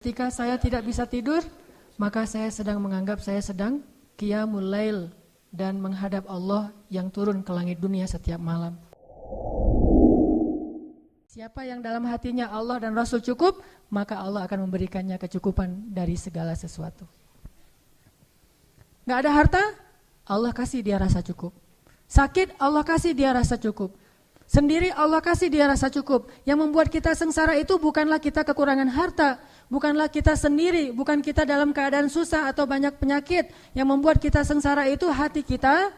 Ketika saya tidak bisa tidur, maka saya sedang menganggap saya sedang qiyamul lail dan menghadap Allah yang turun ke langit dunia setiap malam. Siapa yang dalam hatinya Allah dan Rasul cukup, maka Allah akan memberikannya kecukupan dari segala sesuatu. Gak ada harta, Allah kasih dia rasa cukup. Sakit, Allah kasih dia rasa cukup. Sendiri Allah kasih dia rasa cukup. Yang membuat kita sengsara itu bukanlah kita kekurangan harta, bukanlah kita sendiri, bukan kita dalam keadaan susah atau banyak penyakit. Yang membuat kita sengsara itu hati kita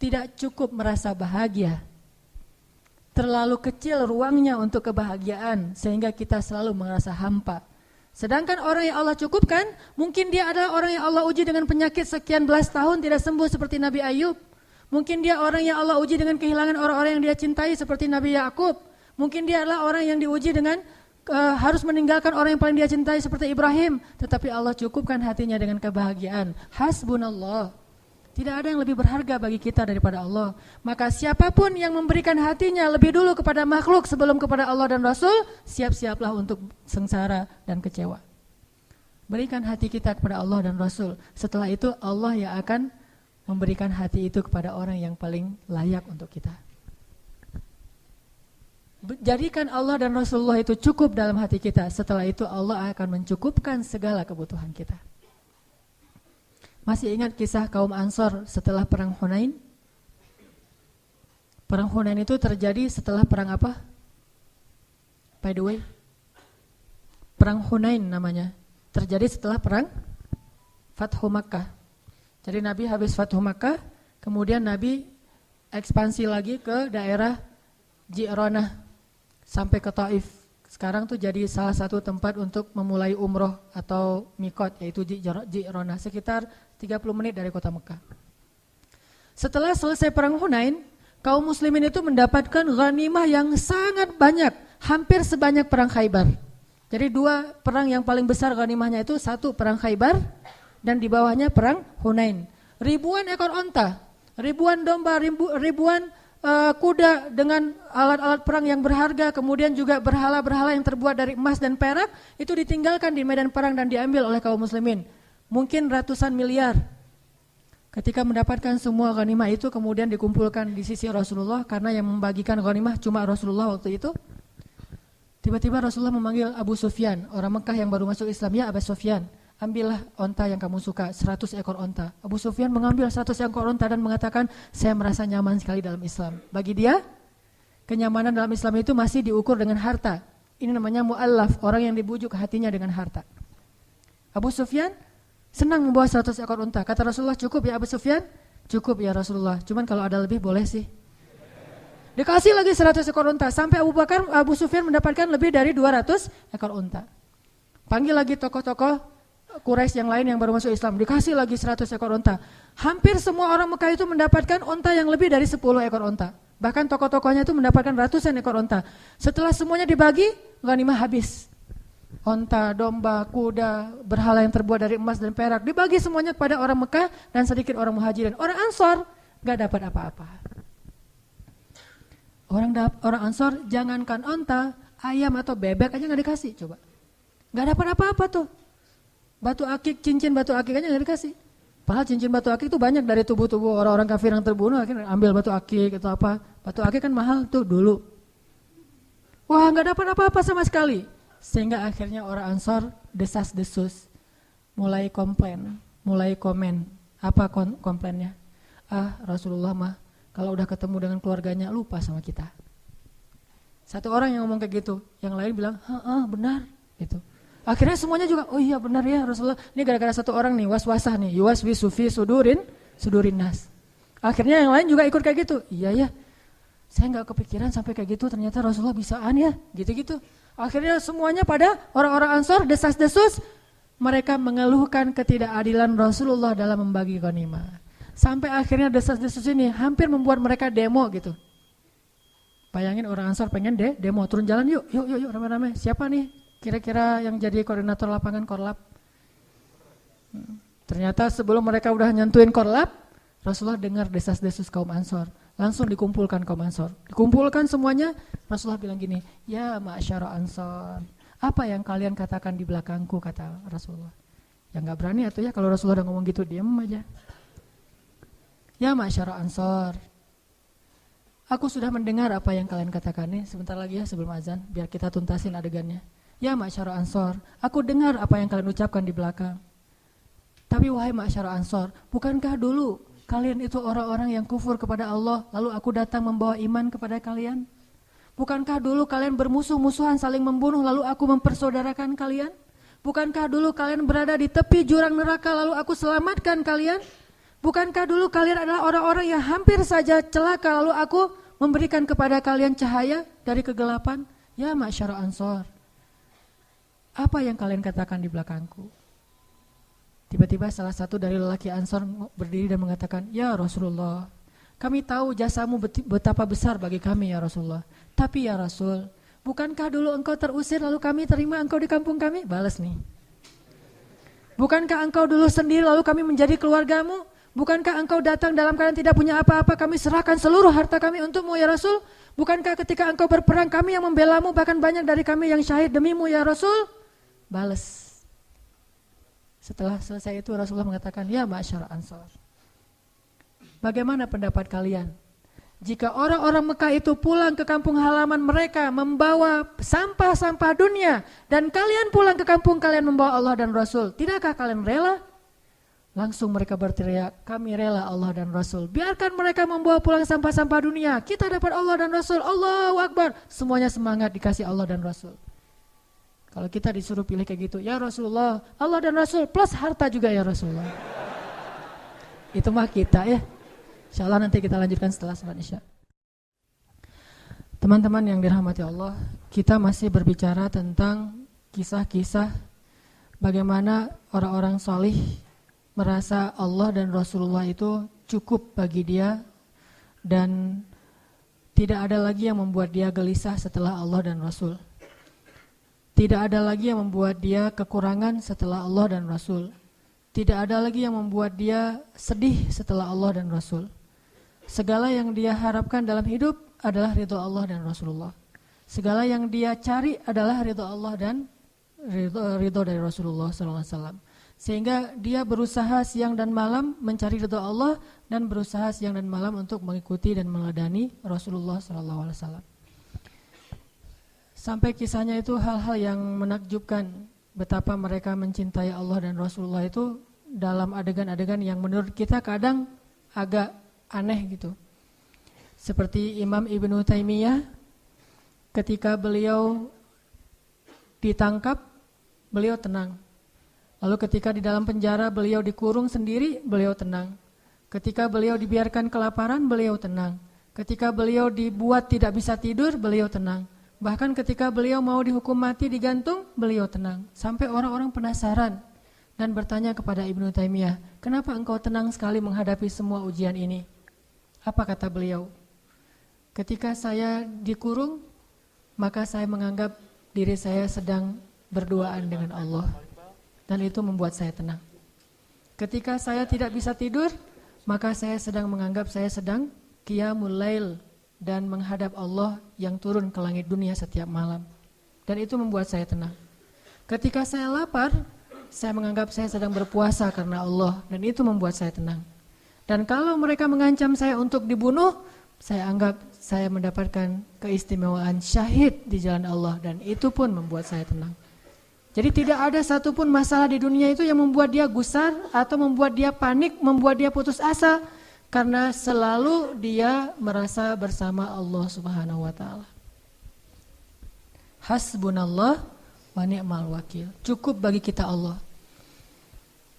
tidak cukup merasa bahagia. Terlalu kecil ruangnya untuk kebahagiaan sehingga kita selalu merasa hampa. Sedangkan orang yang Allah cukupkan, mungkin dia adalah orang yang Allah uji dengan penyakit sekian belas tahun tidak sembuh seperti Nabi Ayub. Mungkin dia orang yang Allah uji dengan kehilangan orang-orang yang dia cintai seperti Nabi Yakub. Mungkin dia adalah orang yang diuji dengan harus meninggalkan orang yang paling dia cintai seperti Ibrahim. Tetapi Allah cukupkan hatinya dengan kebahagiaan. Hasbunallah. Tidak ada yang lebih berharga bagi kita daripada Allah. Maka siapapun yang memberikan hatinya lebih dulu kepada makhluk sebelum kepada Allah dan Rasul, siap-siaplah untuk sengsara dan kecewa. Berikan hati kita kepada Allah dan Rasul. Setelah itu Allah yang akan memberikan hati itu kepada orang yang paling layak untuk kita. Jadikan Allah dan Rasulullah itu cukup dalam hati kita. Setelah itu Allah akan mencukupkan segala kebutuhan kita. Masih ingat kisah kaum Ansor setelah perang Hunain? Perang Hunain itu terjadi setelah perang apa? By the way, perang Hunain namanya. Terjadi setelah perang Fathu Makkah. Jadi Nabi habis Fathu Makkah, kemudian Nabi ekspansi lagi ke daerah Ji'ronah sampai ke Taif. Sekarang tuh jadi salah satu tempat untuk memulai umroh atau mikot, yaitu Ji'ronah, sekitar 30 menit dari kota Mekah. Setelah selesai perang Hunain, kaum muslimin itu mendapatkan ghanimah yang sangat banyak, hampir sebanyak perang Khaybar. Jadi dua perang yang paling besar ghanimahnya itu, satu perang Khaybar dan di bawahnya perang Hunain. Ribuan ekor onta, ribuan domba, ribuan kuda dengan alat-alat perang yang berharga, kemudian juga berhala-berhala yang terbuat dari emas dan perak, itu ditinggalkan di medan perang dan diambil oleh kaum muslimin. Mungkin ratusan miliar. Ketika mendapatkan semua ghanimah itu kemudian dikumpulkan di sisi Rasulullah, karena yang membagikan ghanimah cuma Rasulullah waktu itu. Tiba-tiba Rasulullah memanggil Abu Sufyan, orang Mekah yang baru masuk Islam. Ya Abu Sufyan, ambillah onta yang kamu suka, 100 ekor onta. Abu Sufyan mengambil 100 ekor onta dan mengatakan, saya merasa nyaman sekali dalam Islam. Bagi dia, kenyamanan dalam Islam itu masih diukur dengan harta. Ini namanya mu'allaf, orang yang dibujuk hatinya dengan harta. Abu Sufyan senang membawa 100 ekor onta. Kata Rasulullah, cukup ya Abu Sufyan? Cukup ya Rasulullah, cuman kalau ada lebih boleh sih. Dikasih lagi 100 ekor onta, sampai Abu Sufyan mendapatkan lebih dari 200 ekor onta. Panggil lagi tokoh-tokoh Quraisy yang lain yang baru masuk Islam, dikasih lagi 100 ekor onta. Hampir semua orang Mekah itu mendapatkan onta yang lebih dari 10 ekor onta. Bahkan tokoh-tokohnya itu mendapatkan ratusan ekor onta. Setelah semuanya dibagi, ghanimah habis. Onta, domba, kuda, berhala yang terbuat dari emas dan perak, dibagi semuanya kepada orang Mekah dan sedikit orang Muhajirin. Orang Ansor gak dapat apa-apa. Orang Ansor jangankan onta, ayam atau bebek aja gak dikasih. Coba, gak dapat apa-apa tuh. Batu akik, cincin batu akik aja gak dikasih. Padahal cincin batu akik itu banyak dari tubuh-tubuh orang-orang kafir yang terbunuh, akhirnya ambil batu akik atau apa. Batu akik kan mahal tuh dulu. Wah, gak dapat apa-apa sama sekali. Sehingga akhirnya orang Ansor desas-desus, mulai komplain, mulai komen. Apa komplainnya? Rasulullah mah kalau udah ketemu dengan keluarganya lupa sama kita. Satu orang yang ngomong kayak gitu, yang lain bilang, benar gitu. Akhirnya semuanya juga, oh iya benar ya Rasulullah. Ini gara-gara satu orang nih, waswasah nih, yuwaswisu fi sudurin nas. Akhirnya yang lain juga ikut kayak gitu. Iya ya, saya gak kepikiran sampai kayak gitu, ternyata Rasulullah bisaan ya, gitu-gitu. Akhirnya semuanya pada orang-orang Ansor desas-desus, mereka mengeluhkan ketidakadilan Rasulullah dalam membagi ghanimah. Sampai akhirnya desas-desus ini hampir membuat mereka demo gitu. Bayangin orang Ansor pengen demo, turun jalan yuk rame-rame. Siapa nih kira-kira yang jadi koordinator lapangan Korlap? Ternyata sebelum mereka udah nyentuhin Korlap, Rasulullah dengar desas-desus kaum Ansor. Langsung dikumpulkan kaum Ansor. Dikumpulkan semuanya, Rasulullah bilang gini, ya ma'asyara Ansor, Apa yang kalian katakan di belakangku, kata Rasulullah. Ya nggak berani atau ya kalau Rasulullah udah ngomong gitu, diam aja. Ya ma'syara Ansor, aku sudah mendengar apa yang kalian katakan nih. Sebentar lagi ya sebelum azan, biar kita tuntasin adegannya. Ya ma'syara Ansor, aku dengar apa yang kalian ucapkan di belakang. Tapi wahai ma'syara Ansor, bukankah dulu kalian itu orang-orang yang kufur kepada Allah, lalu aku datang membawa iman kepada kalian? Bukankah dulu kalian bermusuh-musuhan saling membunuh, lalu aku mempersaudarakan kalian? Bukankah dulu kalian berada di tepi jurang neraka, lalu aku selamatkan kalian? Bukankah dulu kalian adalah orang-orang yang hampir saja celaka, lalu aku memberikan kepada kalian cahaya dari kegelapan? Ya ma'syara Ansor, apa yang kalian katakan di belakangku? Tiba-tiba salah satu dari lelaki Ansor berdiri dan mengatakan, ya Rasulullah, kami tahu jasamu betapa besar bagi kami ya Rasulullah. Tapi ya Rasul, bukankah dulu engkau terusir lalu kami terima engkau di kampung kami? Balas nih. Bukankah engkau dulu sendiri lalu kami menjadi keluargamu? Bukankah engkau datang dalam keadaan tidak punya apa-apa, kami serahkan seluruh harta kami untukmu ya Rasul? Bukankah ketika engkau berperang kami yang membelamu, bahkan banyak dari kami yang syahid demimu ya Rasul? Balas. Setelah selesai itu Rasulullah mengatakan, ya ma'syar Ansor, bagaimana pendapat kalian jika orang-orang Mekah itu pulang ke kampung halaman mereka membawa sampah-sampah dunia, dan kalian pulang ke kampung kalian membawa Allah dan Rasul? Tidakkah kalian rela? Langsung mereka berteriak, kami rela Allah dan Rasul. Biarkan mereka membawa pulang sampah-sampah dunia, kita dapat Allah dan Rasul. Allahu Akbar. Semuanya semangat dikasih Allah dan Rasul. Kalau kita disuruh pilih kayak gitu, ya Rasulullah, Allah dan Rasul plus harta juga ya Rasulullah. Itu mah kita ya. InsyaAllah nanti kita lanjutkan setelah salat Isya. Teman-teman yang dirahmati Allah, kita masih berbicara tentang kisah-kisah bagaimana orang-orang salih merasa Allah dan Rasulullah itu cukup bagi dia dan tidak ada lagi yang membuat dia gelisah setelah Allah dan Rasul. Tidak ada lagi yang membuat dia kekurangan setelah Allah dan Rasul. Tidak ada lagi yang membuat dia sedih setelah Allah dan Rasul. Segala yang dia harapkan dalam hidup adalah ridho Allah dan Rasulullah. Segala yang dia cari adalah ridho Allah dan ridho dari Rasulullah SAW. Sehingga dia berusaha siang dan malam mencari ridho Allah dan berusaha siang dan malam untuk mengikuti dan meladani Rasulullah SAW. Sampai kisahnya itu hal-hal yang menakjubkan, betapa mereka mencintai Allah dan Rasulullah itu dalam adegan-adegan yang menurut kita kadang agak aneh gitu. Seperti Imam Ibnu Taimiyah ketika beliau ditangkap, beliau tenang. Lalu ketika di dalam penjara beliau dikurung sendiri, beliau tenang. Ketika beliau dibiarkan kelaparan, beliau tenang. Ketika beliau dibuat tidak bisa tidur, beliau tenang. Bahkan ketika beliau mau dihukum mati digantung, beliau tenang. Sampai orang-orang penasaran dan bertanya kepada Ibnu Taimiyah, kenapa engkau tenang sekali menghadapi semua ujian ini? Apa kata beliau? Ketika saya dikurung, maka saya menganggap diri saya sedang berduaan dengan Allah. Dan itu membuat saya tenang. Ketika saya tidak bisa tidur, maka saya sedang menganggap saya sedang qiyamul lail dan menghadap Allah yang turun ke langit dunia setiap malam. Dan itu membuat saya tenang. Ketika saya lapar, saya menganggap saya sedang berpuasa karena Allah, dan itu membuat saya tenang. Dan kalau mereka mengancam saya untuk dibunuh, saya anggap saya mendapatkan keistimewaan syahid di jalan Allah, dan itu pun membuat saya tenang. Jadi tidak ada satupun masalah di dunia itu yang membuat dia gusar atau membuat dia panik, membuat dia putus asa, karena selalu dia merasa bersama Allah Subhanahu wa taala. Hasbunallah wa ni'mal wakil. Cukup bagi kita Allah.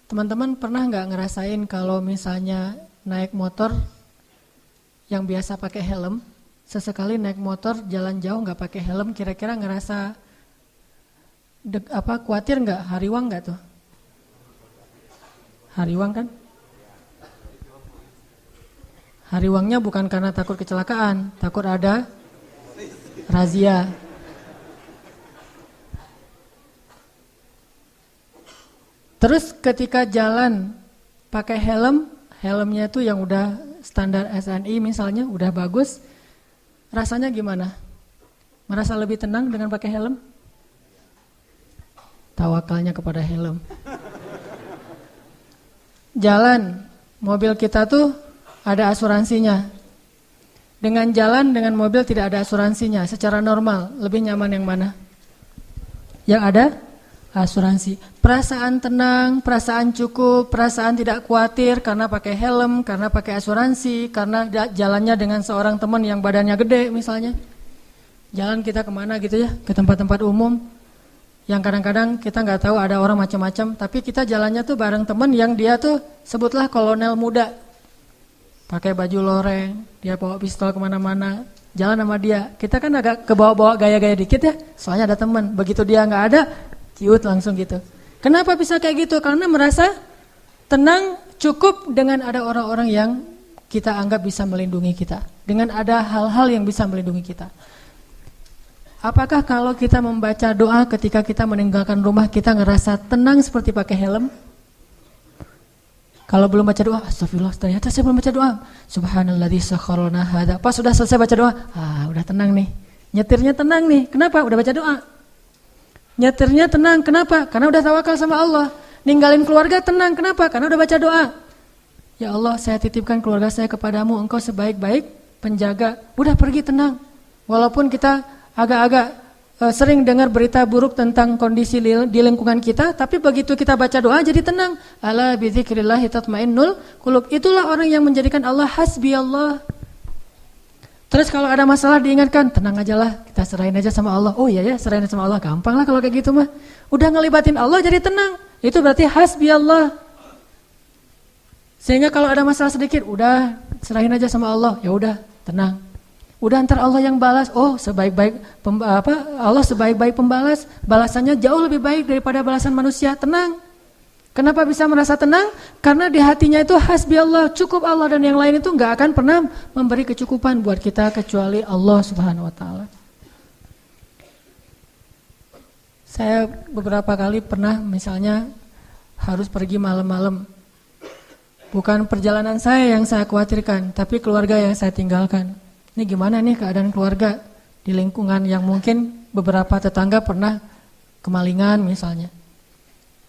Teman-teman pernah nggak ngerasain kalau misalnya naik motor yang biasa pakai helm, sesekali naik motor jalan jauh nggak pakai helm, kira-kira ngerasa khawatir nggak? Hariwang nggak tuh? Hariwang kan? Hariwangnya bukan karena takut kecelakaan, takut ada razia. Terus ketika jalan pakai helm, helmnya tuh yang udah standar SNI misalnya, udah bagus, rasanya gimana? Merasa lebih tenang dengan pakai helm? tawakalnya kepada helm. Jalan, mobil kita tuh ada asuransinya. Dengan jalan, dengan mobil tidak ada asuransinya. Secara normal, lebih nyaman yang mana? Yang ada asuransi. Perasaan tenang, perasaan cukup, perasaan tidak khawatir karena pakai helm, karena pakai asuransi, karena jalannya dengan seorang teman yang badannya gede misalnya. Jalan kita kemana gitu ya, ke tempat-tempat umum yang kadang-kadang kita nggak tahu ada orang macam-macam, tapi kita jalannya tuh bareng teman yang dia tuh sebutlah kolonel muda, pakai baju loreng, dia bawa pistol kemana-mana, jalan sama dia. Kita kan agak kebawa-bawa gaya-gaya dikit ya, soalnya ada teman. Begitu dia nggak ada, ciut langsung gitu. Kenapa bisa kayak gitu? Karena merasa tenang, cukup dengan ada orang-orang yang kita anggap bisa melindungi kita, dengan ada hal-hal yang bisa melindungi kita. Apakah kalau kita membaca doa ketika kita meninggalkan rumah, kita ngerasa tenang seperti pakai helm? Kalau belum baca doa, astagfirullah, ternyata saya belum baca doa. Subhanalladzi sakhkhara lana hadza. Pas sudah selesai baca doa, udah tenang nih. Nyetirnya tenang nih. Kenapa? Udah baca doa. Nyetirnya tenang. Kenapa? Karena udah tawakal sama Allah. Ninggalin keluarga tenang. Kenapa? Karena udah baca doa. Ya Allah, saya titipkan keluarga saya kepadamu. Engkau sebaik-baik penjaga. Udah pergi tenang. Walaupun kita agak-agak sering dengar berita buruk tentang kondisi di lingkungan kita, tapi begitu kita baca doa jadi tenang. Ala bidzikrillahi tatmainnul qulub. Itulah orang yang menjadikan Allah hasbi Allah. Terus kalau ada masalah diingatkan, tenang aja lah, kita serahin aja sama Allah. Oh iya ya, serahin sama Allah, gampang lah kalau kayak gitu mah. Udah ngelibatin Allah jadi tenang. Itu berarti hasbi Allah. Sehingga kalau ada masalah sedikit, udah serahin aja sama Allah. Ya udah, tenang. Udah antar Allah yang balas. Oh, sebaik-baik Allah sebaik-baik pembalas. Balasannya jauh lebih baik daripada balasan manusia. Tenang. Kenapa bisa merasa tenang? Karena di hatinya itu hasbi Allah, cukup Allah, dan yang lain itu enggak akan pernah memberi kecukupan buat kita kecuali Allah Subhanahu wa taala. Saya beberapa kali pernah misalnya harus pergi malam-malam. Bukan perjalanan saya yang saya khawatirkan, tapi keluarga yang saya tinggalkan. Ini gimana nih keadaan keluarga di lingkungan yang mungkin beberapa tetangga pernah kemalingan misalnya.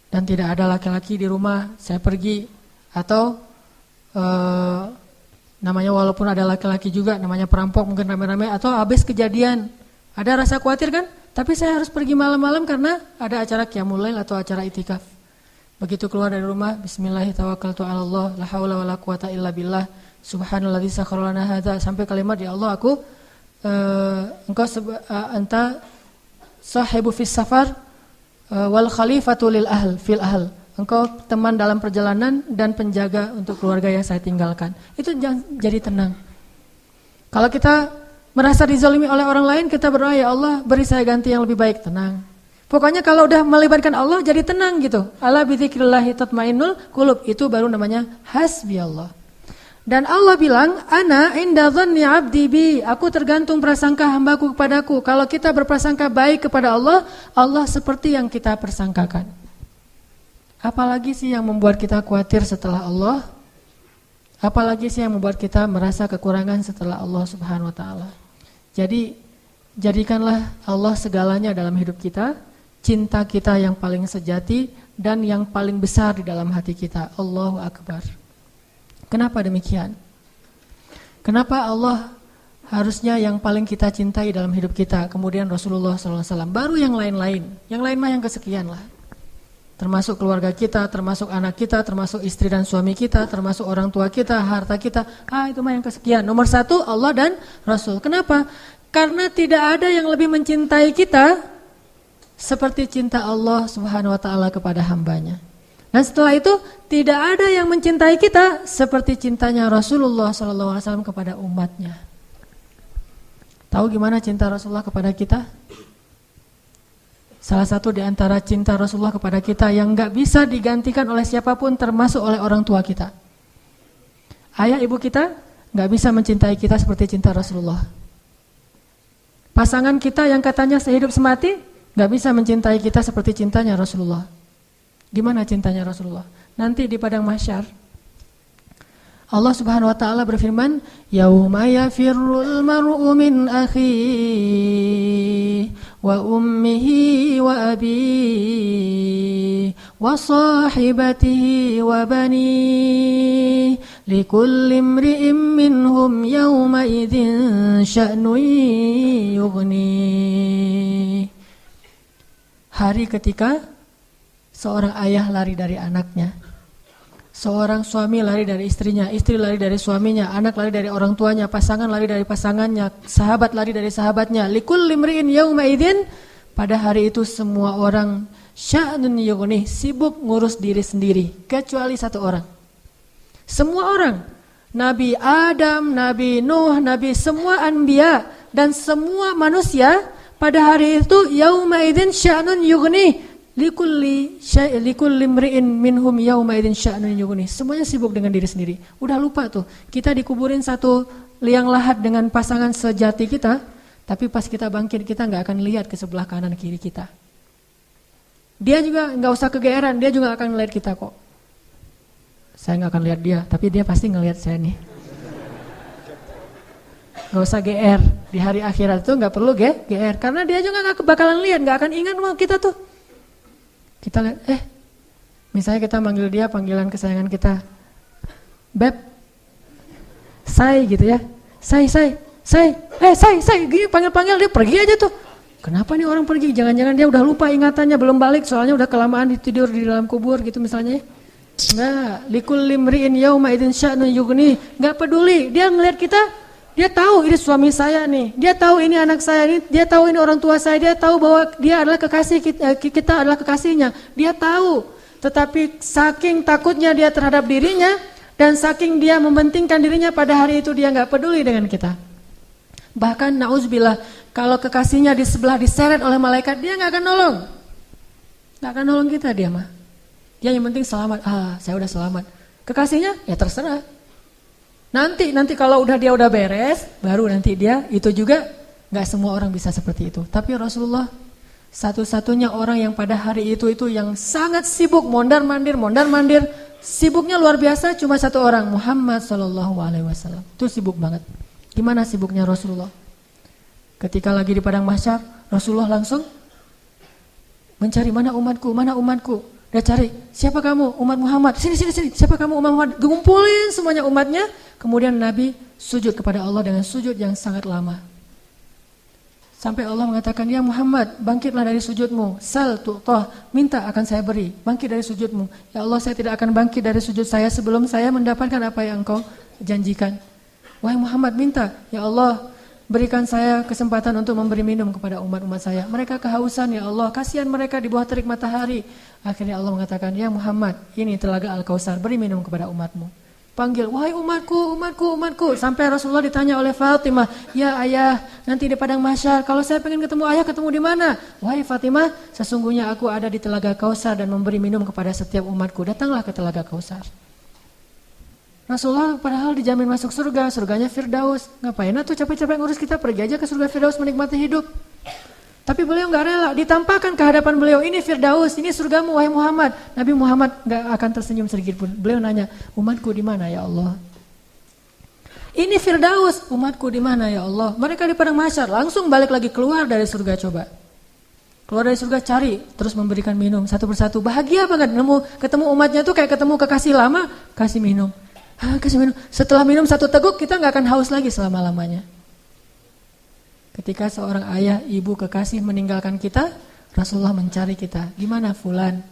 Dan tidak ada laki-laki di rumah, saya pergi. Atau namanya walaupun ada laki-laki juga, namanya perampok mungkin rame-rame. Atau habis kejadian, ada rasa khawatir kan? Tapi saya harus pergi malam-malam karena ada acara qiyamul lail atau acara itikaf. Begitu keluar dari rumah, bismillahirrahmanirrahim, la haula wala quwata illa billah. Subhanalladzi sakhkhara lana hadza, sampai kalimat ya Allah aku engkau anta sahibu fis safar wal khalifatu lil ahl fil ahl. Engkau teman dalam perjalanan dan penjaga untuk keluarga yang saya tinggalkan. Itu jadi tenang. Kalau kita merasa dizalimi oleh orang lain, kita berdoa ya Allah beri saya ganti yang lebih baik, tenang. Pokoknya kalau udah melibatkan Allah jadi tenang gitu. Ala bidzikrillahi tatmainnul qulub, itu baru namanya hasbi Allah. Dan Allah bilang, ana inda dhanni 'abdi bi, aku tergantung prasangka hambaku kepadaku. Kalau kita berprasangka baik kepada Allah, Allah seperti yang kita persangkakan. Apalagi sih yang membuat kita khawatir setelah Allah? Apalagi sih yang membuat kita merasa kekurangan setelah Allah Subhanahu wa taala? Jadi, jadikanlah Allah segalanya dalam hidup kita, cinta kita yang paling sejati dan yang paling besar di dalam hati kita. Allahu Akbar. Kenapa demikian? Kenapa Allah harusnya yang paling kita cintai dalam hidup kita, kemudian Rasulullah SAW, baru yang lain-lain. Yang lain mah yang kesekian lah. Termasuk keluarga kita, termasuk anak kita, termasuk istri dan suami kita, termasuk orang tua kita, harta kita. Itu mah yang kesekian. Nomor satu Allah dan Rasul. Kenapa? Karena tidak ada yang lebih mencintai kita seperti cinta Allah Subhanahu wa taala kepada hambanya. Dan setelah itu tidak ada yang mencintai kita seperti cintanya Rasulullah SAW kepada umatnya. Tahu gimana cinta Rasulullah kepada kita? Salah satu di antara cinta Rasulullah kepada kita yang gak bisa digantikan oleh siapapun, termasuk oleh orang tua kita. Ayah ibu kita gak bisa mencintai kita seperti cinta Rasulullah. Pasangan kita yang katanya sehidup semati gak bisa mencintai kita seperti cintanya Rasulullah. Gimana cintanya Rasulullah? Nanti di padang mahsyar Allah Subhanahu wa taala berfirman, "Yauma yafirrul mar'u min akhihi wa ummihi wa abihi wa sahibatihi wa banihi likulli imri'in minhum yawma idzin sya'nun yughni. Hari ketika seorang ayah lari dari anaknya, seorang suami lari dari istrinya, istri lari dari suaminya, anak lari dari orang tuanya, pasangan lari dari pasangannya, sahabat lari dari sahabatnya. Likulli imri'in yauma idzin, pada hari itu semua orang sya'nun yughni, sibuk ngurus diri sendiri, kecuali satu orang. Semua orang, Nabi Adam, Nabi Nuh, Nabi semua anbiya dan semua manusia pada hari itu yauma idzin sya'nun yughni. Likulli imri'in minhum yawma idzin sya'nun yughni. Semuanya sibuk dengan diri sendiri. Udah lupa tuh. Kita dikuburin satu liang lahat dengan pasangan sejati kita, tapi pas kita bangkit kita enggak akan lihat ke sebelah kanan kiri kita. Dia juga enggak usah kegeeran, dia juga akan ngelihat kita kok. Saya enggak akan lihat dia, tapi dia pasti ngelihat saya nih. Enggak usah GR. Di hari akhirat itu enggak perlu GR karena dia juga enggak bakalan lihat, enggak akan ingat sama kita tuh. Kita lihat, misalnya kita manggil dia panggilan kesayangan kita, Beb, say gitu ya, say, gini panggil-panggil dia pergi aja tuh. Kenapa nih orang pergi? Jangan-jangan dia udah lupa ingatannya, belum balik, soalnya udah kelamaan tidur di dalam kubur gitu misalnya. Enggak, likulli imri'in yauma idzin sya'nun yughni, enggak peduli, dia ngelihat kita. Dia tahu ini suami saya nih, dia tahu ini anak saya nih, dia tahu ini orang tua saya, dia tahu bahwa dia adalah kekasih kita adalah kekasihnya. Dia tahu, tetapi saking takutnya dia terhadap dirinya dan saking dia mementingkan dirinya pada hari itu dia nggak peduli dengan kita. Bahkan nauzubillah, kalau kekasihnya di sebelah diseret oleh malaikat dia nggak akan nolong kita dia mah. Dia yang penting selamat. Saya udah selamat. Kekasihnya ya terserah. Nanti kalau dia udah beres, baru nanti dia itu juga nggak semua orang bisa seperti itu. Tapi Rasulullah satu-satunya orang yang pada hari itu yang sangat sibuk mondar-mandir, sibuknya luar biasa cuma satu orang, Muhammad SAW. Itu sibuk banget. Gimana sibuknya Rasulullah? Ketika lagi di padang mahsyar, Rasulullah langsung mencari mana umatku. Dia cari, siapa kamu? Umat Muhammad. Sini. Siapa kamu? Umat Muhammad. Ngumpulin semuanya umatnya. Kemudian Nabi sujud kepada Allah dengan sujud yang sangat lama. Sampai Allah mengatakan, ya Muhammad, bangkitlah dari sujudmu. Sal tu'tah, minta akan saya beri. Bangkit dari sujudmu. Ya Allah, saya tidak akan bangkit dari sujud saya sebelum saya mendapatkan apa yang engkau janjikan. Wahai Muhammad, minta. Ya Allah, berikan saya kesempatan untuk memberi minum kepada umat-umat saya. Mereka kehausan, ya Allah, kasihan mereka di bawah terik matahari. Akhirnya Allah mengatakan, ya Muhammad, ini telaga Al-Kautsar, beri minum kepada umatmu. Panggil, wahai umatku. Sampai Rasulullah ditanya oleh Fatimah, ya ayah, nanti di padang mahsyar, kalau saya pengen ketemu ayah, ketemu di mana? Wahai Fatimah, sesungguhnya aku ada di telaga Kautsar dan memberi minum kepada setiap umatku. Datanglah ke telaga Kautsar. Rasulullah padahal dijamin masuk surga, surganya Firdaus. Ngapain tuh capek-capek ngurus kita, pergi aja ke surga Firdaus menikmati hidup. Tapi beliau gak rela, ditampakkan ke hadapan beliau, ini Firdaus, ini surgamu wahai Muhammad. Nabi Muhammad gak akan tersenyum sedikit pun. Beliau nanya, umatku di mana ya Allah? Ini Firdaus, umatku di mana ya Allah? Mereka di padang mahsyar, langsung balik lagi keluar dari surga coba. Keluar dari surga cari, terus memberikan minum satu persatu. Bahagia banget, ketemu umatnya tuh kayak ketemu kekasih lama, kasih minum. Kasih minum. Setelah minum satu teguk kita gak akan haus lagi selama-lamanya. Ketika seorang ayah, ibu, kekasih meninggalkan kita, Rasulullah mencari kita. Di mana fulan?